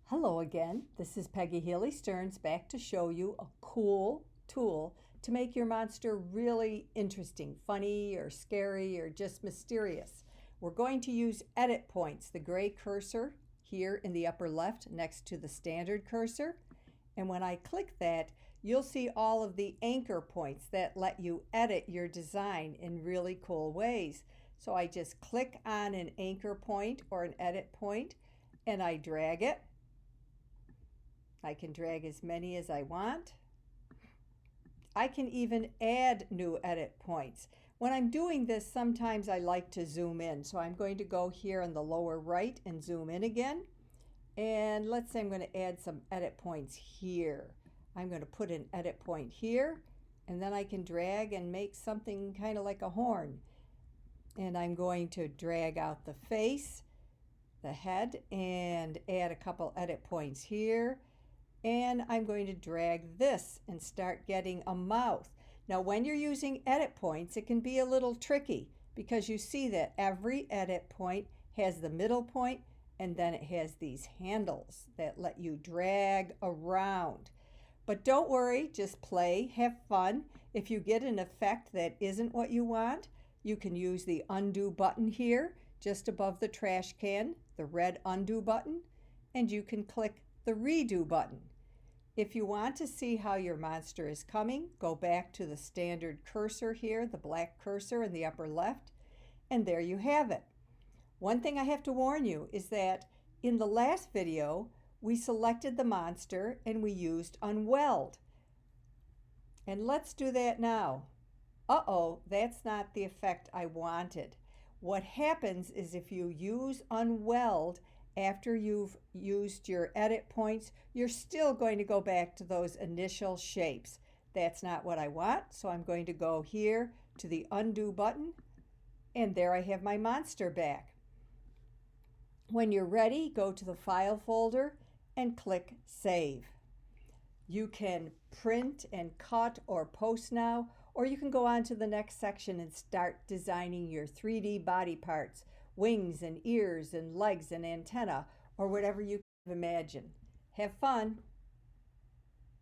Hello again, this is Peggy Healy Stearns back to show you a cool tool to make your monster really interesting, funny or scary or just mysterious. We're going to use edit points, the gray cursor here in the upper left next to the standard cursor. And when I click that, you'll see all of the anchor points that let you edit your design in really cool ways. So I just click on an anchor point or an edit point and I drag it. I can drag as many as I want. I can even add new edit points. When I'm doing this, sometimes I like to zoom in. So I'm going to go here in the lower right and zoom in again. And let's say I'm going to add some edit points here. I'm going to put an edit point here, and then I can drag and make something kind of like a horn. And I'm going to drag out the face, the head, and add a couple edit points here. And I'm going to drag this and start getting a mouth. Now when you're using edit points, it can be a little tricky because you see that every edit point has the middle point and then it has these handles that let you drag around. But don't worry, just play, have fun. If you get an effect that isn't what you want, you can use the undo button here just above the trash can, the red undo button, and you can click the redo button. If you want to see how your monster is coming, go back to the standard cursor here, the black cursor in the upper left, and there you have it. One thing I have to warn you is that in the last video, we selected the monster and we used unweld. And let's do that now. Uh-oh, that's not the effect I wanted. What happens is if you use unweld, after you've used your edit points, you're still going to go back to those initial shapes. That's not what I want, so I'm going to go here to the undo button, and there I have my monster back. When you're ready, go to the file folder and click Save. You can print and cut or post now, or you can go on to the next section and start designing your 3D body parts, wings and ears and legs and antenna, or whatever you can imagine. Have fun!